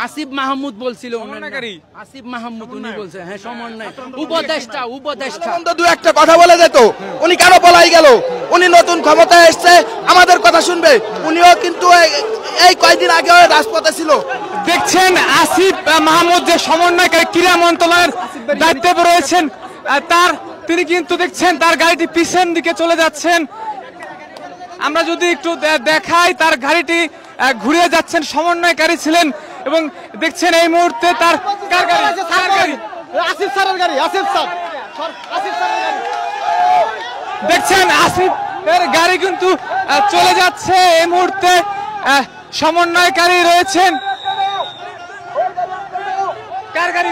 আসিফ মাহমুদ বলছিল, আসিফ মাহমুদ উনি বলছে, হ্যাঁ সমন্বয় উপদেষ্টা। দু একটা কথা বলে যেত, উনি কেন পলাই গেল? উনি নতুন ক্ষমতায় এসছে, আমাদের কথা শুনবে। উনিও কিন্তু এই কয়েকদিন আগে রাজপথে ছিল। দেখছেন আসিফ মাহমুদ যে সমন্বয়কারী ক্রীড়া মন্ত্রণালয়ের দায়িত্বে রয়েছেন, তিনি কিন্তু দেখছেন তার গাড়িটি পিছন দিকে চলে যাচ্ছেন। আমরা যদি একটু দেখাই, তার গাড়িটি ঘুরে যাচ্ছেন, সমন্বয়কারী ছিলেন এবং দেখছেন এই মুহূর্তে তার গাড়ি আসিফ স্যারের গাড়ি, আসিফ স্যার, দেখছেন আসিফের গাড়ি কিন্তু চলে যাচ্ছে। এই মুহূর্তে সমন্বয়কারী রয়েছেন। কার গাড়ি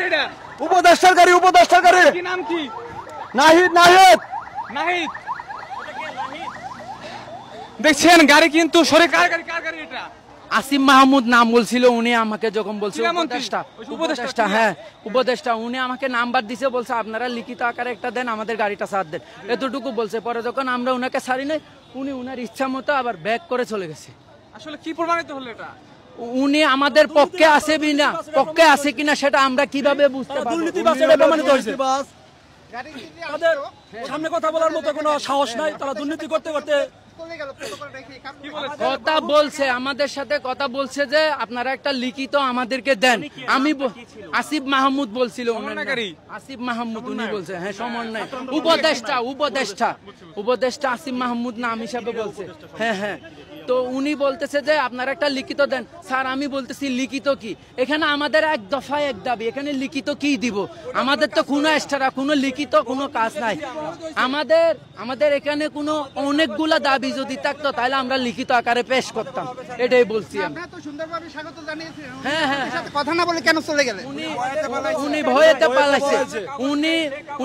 এটা? উপদেষ্টার গাড়ি। কি নাম কি? নাহিদ। দেখছেন গাড়ি কিন্তু সরে। কার গাড়ি এটা? আসিফ মাহমুদ নাম বলছিল উনি আমাকে, যখন বলছে উপদেষ্টা, হ্যাঁ উপদেষ্টা, উনি আমাকে নাম্বার দিছে, বলছে আপনারা লিখিত আকারে একটা দেন, আমাদের গাড়িটা ছাড় দেন, এতটুকু বলছে। পরে যখন আমরা উনাকে ছাড়ি নাই, উনি উনার ইচ্ছা মতো আবার ব্যাক করে চলে গেছে। আসলে কি প্রমাণিত হলো এটা? উনি আমাদের পক্ষে আছে কিনা সেটা আমরা কিভাবে বুঝতে পারবো? সামনে কথা বলার মতো কোনো সাহস নাই, তারা দুর্নীতি করতে কথা বলছে, আমাদের সাথে কথা বলছে যে আপনারা একটা লিখিত আমাদেরকে দেন। আমি আসিফ মাহমুদ বলছিল, আসিফ মাহমুদ উনি বলছে, হ্যাঁ সমন্বয় উপদেষ্টা আসিফ মাহমুদ নাম হিসাবে বলছে, হ্যাঁ। তো উনি বলতেছে যে আপনারা একটা লিখিত দেন। স্যার আমি বলতেছি লিখিত কি? এখানে আমাদের এক দফায় এক দাবি, এখানে লিখিত কি দিব? আমাদের তো কোনো এক্সট্রা কোনো লিখিত কোনো কাজ নাই। আমাদের এখানে কোনো অনেকগুলা দাবি যদি থাকতো তাহলে আমরা লিখিত আকারে পেশ করতাম, এটাই বলছি। হ্যাঁ, কথা না বলে কেন চলে গেলেন? উনি ভয়েতে পালাইছে।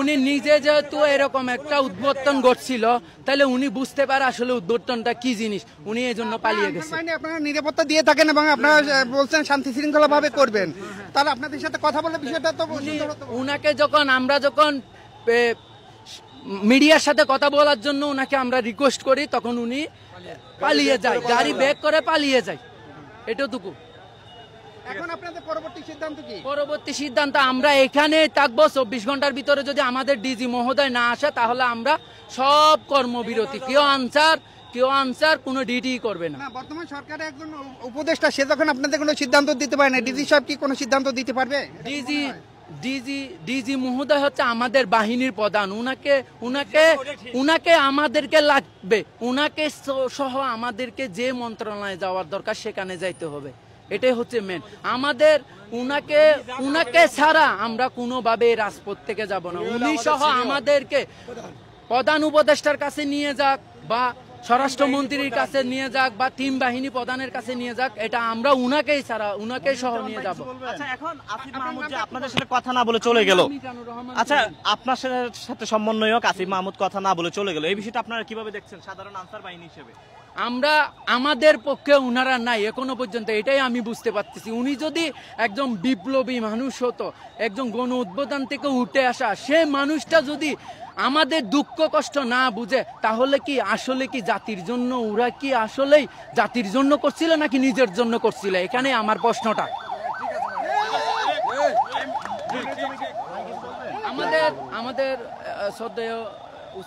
উনি নিজে যেহেতু এরকম একটা উদ্বোধন ঘটছিল, তাহলে উনি বুঝতে পারে আসলে উদ্বোধনটা কি জিনিস, উনি এই জন্য পালিয়ে গেছে। আপনারা নিরাপত্তা দিয়ে থাকেন এবং আপনারা বলছেন শান্তি শৃঙ্খলা ভাবে করবেন, তাহলে আপনাদের সাথে কথা বলে বিষয়টা তো উনাকে আমরা যখন মিডিয়ার সাথে কথা বলার জন্য উনাকে আমরা রিকোয়েস্ট করি, তখন উনি পালিয়ে যায়, গাড়ি ব্যাক করে পালিয়ে যায়, এটুকু। এখন আপনাদের পরবর্তী সিদ্ধান্ত আমরা এখানে থাকবো 24 ঘন্টার ভিতরে। যদি আমাদের ডিজি মহোদয় না আসে তাহলে আমরা সব কর্মবিরতি, কেউ আনসার কোনো ডিটি করবে না। বর্তমান সরকারের একজন উপদেষ্টা, সে যখন আপনাদের কোনো সিদ্ধান্ত দিতে পারে না, ডিজি সাহেব কি কোনো সিদ্ধান্ত দিতে পারবে? ডিজি মহোদয় হচ্ছে আমাদের বাহিনীর প্রধান, উনাকে আমাদেরকে লাগবে, উনাকে সহ আমাদেরকে যে মন্ত্রণালয়ে যাওয়ার দরকার সেখানে যাইতে হবে, এটাই হচ্ছে মেন। আমাদের উনাকে ছাড়া আমরা কোনোভাবে রাজপথ থেকে যাব না। উনি সহ আমাদেরকে প্রধান উপদেষ্টার কাছে নিয়ে যাক বা স্বরাষ্ট্রমন্ত্রীর কাছে নিয়ে যাক বা তিন বাহিনী প্রধানের কাছে নিয়ে যাক, এটা আমরা উনাকেই সহ নিয়ে যাব। আচ্ছা, এখন আসিফ মাহমুদ যে আপনাদের সাথে কথা না বলে চলে গেল, আচ্ছা আপনার সাথে সমন্বয়ক আসিফ মাহমুদ কথা না বলে চলে গেল, এই বিষয়টা আপনারা কিভাবে দেখছেন সাধারণ আনসার বাহিনী হিসেবে? আমাদের পক্ষে উনারা নাই এখনো পর্যন্ত, এটাই আমি বুঝতে পারতেছি। উনি যদি একজন বিপ্লবী মানুষ হতো, একজন গণ উদ্বোধন থেকে উঠে আসা সে মানুষটা যদি আমাদের দুঃখ কষ্ট না বুঝে, তাহলে কি আসলে কি জাতির জন্য, ওরা কি আসলেই জাতির জন্য করছিল নাকি নিজের জন্য করছিল? এখানে আমার প্রশ্নটা। আমাদের শ্রদ্ধেয়,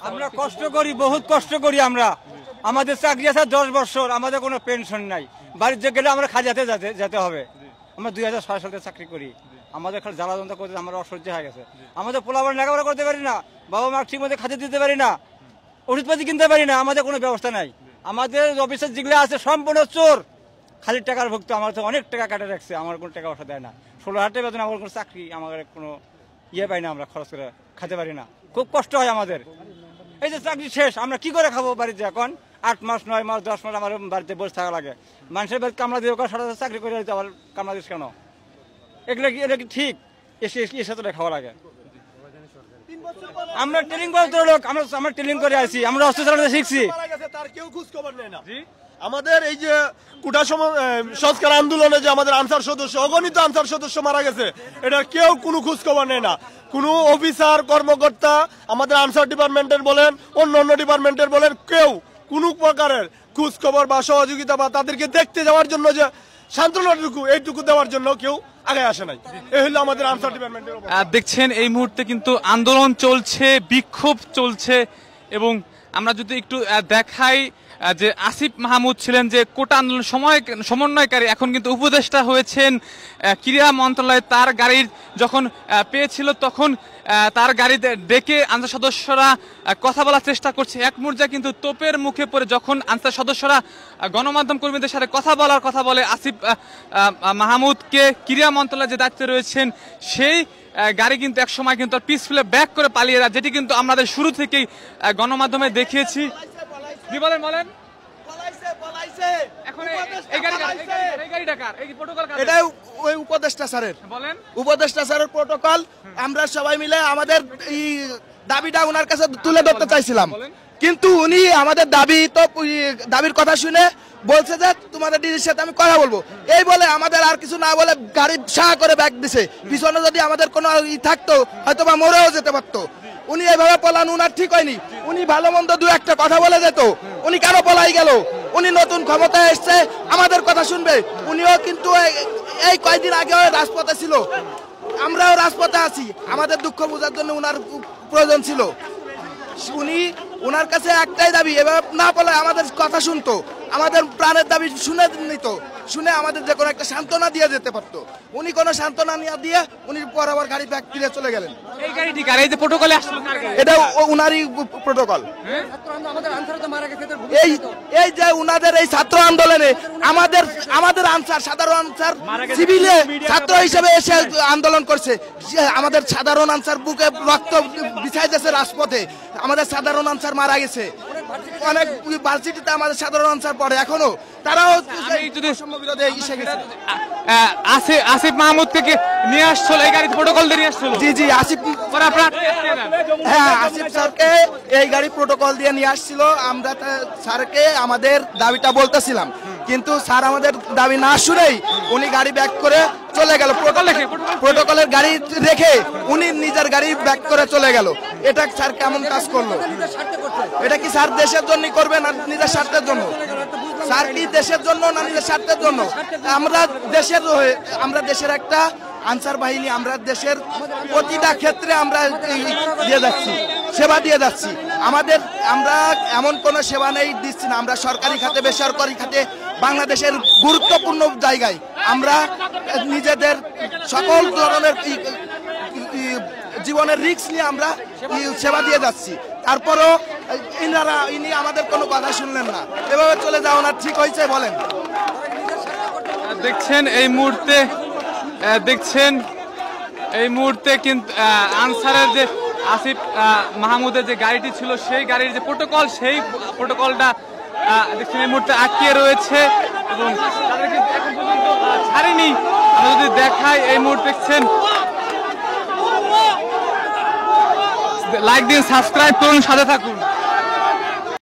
আমরা কষ্ট করি, বহুত কষ্ট করি আমরা। আমাদের চাকরি আছে 10 বছর, আমাদের কোনো পেনশন নাই। বাড়িতে গেলে আমরা খাজাতে যেতে হবে। আমরা 2006 সালে চাকরি করি, আমাদের খালি জ্বালা যন্ত্রণা করতে আমরা অসহ্য হয়ে গেছে। আমাদের পোলাপান লেখাপড়া করতে পারি না, বাবা মা ঠিক মতো খাতে দিতে পারি না, ওষুধপাতি কিনতে পারি না, আমাদের কোনো ব্যবস্থা নাই। আমাদের অফিসের যেগুলো আছে সম্পূর্ণ চোর, খালি টাকার ভুক্ত। আমার তো অনেক টাকা কাটে রাখছে, আমার কোনো টাকা পয়সা দেয় না। 16,000 বেতন, আমার কোনো চাকরি, আমাদের কোনো পাই না, আমরা খরচ করে খেতে পারি না, খুব কষ্ট হয় আমাদের। এই যে চাকরি শেষ, আমরা কি করে খাবো বাড়িতে? এখন 8 মাস 9 মাস 10 মাস আমার বাড়িতে বসে থাকা লাগে। মানুষের বাড়িতে কামলা দিয়ে সারা চাকরি করে দিতে, আবার কামলা দিস কেন? এটা কি ঠিক? এসে তো খাওয়া লাগে। আমরা ট্রেনিং করে লোক, আমরা ট্রেনিং করে আসি, আমরা অস্ত্র চালাতে শিখছি। আমাদের এই যে কোটা সংস্কার আন্দোলনে যে আমাদের আনসার সদস্য, অগণিত আনসার সদস্য মারা গেছে, এটা কেউ কোনো খোঁজ খবর নেয় না। কোনো অফিসার কর্মকর্তা আমাদের আনসার ডিপার্টমেন্টের বলেন, অন্য ডিপার্টমেন্টের বলেন, কেউ কোনো প্রকারের খোঁজ খবর বা সহযোগিতা বা তাদেরকে দেখতে যাওয়ার জন্য যে সান্ত্বনাটুকু এইটুকু দেওয়ার জন্য কেউ আগে আসে নাই। এই হলো আমাদের আনসার ডিপার্টমেন্টের অবস্থা। দেখছেন এই মুহূর্তে কিন্তু আন্দোলন চলছে, বিক্ষোভ চলছে, এবং আমরা যদি একটু দেখাই যে আসিফ মাহমুদ ছিলেন যে কোটা আন্দোলন সমন্বয়কারী, এখন কিন্তু উপদেষ্টা হয়েছেন ক্রীড়া মন্ত্রণালয়। তার গাড়ির যখন পেয়েছিল তখন তার গাড়িতে ডেকে আনসার সদস্যরা কথা বলার চেষ্টা করছে। এক পর্যায়ে কিন্তু তোপের মুখে পড়ে যখন আনসার সদস্যরা গণমাধ্যম কর্মীদের সাথে কথা বলে আসিফ মাহমুদকে ক্রীড়া মন্ত্রণালয়ে যে দায়িত্বে রয়েছেন সেই গাড়ি কিন্তু এক সময় কিন্তু পিস ফেলে ব্যাক করে পালিয়ে যায়, যেটি কিন্তু আমাদের শুরু থেকেই গণমাধ্যমে দেখিয়েছি। বলেন এটা ওই উপদেষ্টা স্যারের, উপদেষ্টা স্যারের প্রটোকল। আমরা সবাই মিলে আমাদের এই দাবিটা ওনার কাছে তুলে ধরতে চাইছিলাম, কিন্তু উনি আমাদের দাবির কথা শুনে বলছে যে তোমাদের ডিজির সাথে আমি কথা বলবো, এই বলে আমাদের আর কিছু না বলে গাড়ি সাহা করে ব্যাক দিছে। পিছনে যদি আমাদের কোনো থাকতো হয়তো বা মরেও যেতে পারতো। উনি এইভাবে পলানো উনার ঠিক হয়নি। উনি ভালো মন্দ দু একটা কথা বলে যেত, উনি কেন পলাই গেল? উনি নতুন ক্ষমতায় এসছে, আমাদের কথা শুনবে। উনিও কিন্তু এই কয়েকদিন আগে রাজপথে ছিল, আমরাও রাজপথে আছি। আমাদের দুঃখ বোঝার জন্য উনার প্রয়োজন ছিল। উনার কাছে একটাই দাবি, এভাবে না বলে আমাদের কথা শুনতো, আমাদের প্রাণের দাবি শুনে নিত, শুনে আমাদের যে কোনো একটা সান্ত্বনা দিয়ে যেতে পারতো। উনি কোনো সান্ত্বনা না দিয়ে উনি পর আবার গাড়ি ব্যাক ফিরে চলে গেলেন। এই গাড়িটি কার? এই যে প্রটোকলে আসলো কার গাড়ি? এটা উনারই প্রটোকল। এই যে উনাদের এই ছাত্র আন্দোলনে আমাদের আনসার, সাধারণ আনসার সিভিলে ছাত্র হিসেবে এসে আন্দোলন করছে। আমাদের সাধারণ আনসার বুকে রক্ত বিছাইতেছে রাজপথে। আমাদের সাধারণ আনসার মারা গেছে। অনেক ভার্সিটিতে আমাদের সাধারণ আনসার পড়ে এখনো, তারাও আসিফ মাহমুদকে নিয়ে আসছিল এই গাড়ি প্রটোকল দিয়ে নিয়ে আসছিল। জি আসিফ, হ্যাঁ আসিফ স্যারকে এই গাড়ি প্রটোকল দিয়ে নিয়ে আসছিল। আমরা স্যারকে আমাদের দাবিটা বলতেছিলাম, কিন্তু স্যার আমাদের দাবি না শুনেই উনি গাড়ি ব্যাক করে চলে গেল। প্রটোকলের গাড়ি রেখে উনি নিজের গাড়ি ব্যাক করে চলে গেল। এটা স্যার কেমন কাজ করলো? এটা কি স্যার দেশের জন্য করবে না নিজের স্বার্থের জন্য? স্যার কি দেশের জন্য না নিজের স্বার্থের জন্য? আমরা দেশের একটা আনসার বাহিনী, আমরা দেশের প্রতিটা ক্ষেত্রে আমরা দিয়ে যাচ্ছি, সেবা দিয়ে যাচ্ছি। আমরা এমন কোনো সেবা নেই দিচ্ছি না। আমরা সরকারি খাতে, বেসরকারি খাতে, বাংলাদেশের গুরুত্বপূর্ণ জায়গায় আমরা নিজেদের সকল ধরনের জীবনের রিস্ক নিয়ে আমরা সেবা দিয়ে যাচ্ছি। তারপরও ইনি আমাদের কোনো কথা শুনলেন না। এভাবে চলে যাওয়া না ঠিক হয়েছে বলেন? দেখছেন এই মুহূর্তে কিন্তু আনসারের যে আসিফ মাহমুদের যে গাড়িটি ছিল সেই গাড়ির যে প্রটোকল, সেই প্রটোকলটা দেখছেন এই মুহূর্তে আটকে রয়েছে এবং তাদেরকে এখন পর্যন্ত ছাড়েনি। আমরা যদি দেখাই এই মুহূর্তে দেখছেন, লাইক দিন, সাবস্ক্রাইব করুন, সাথে থাকুন।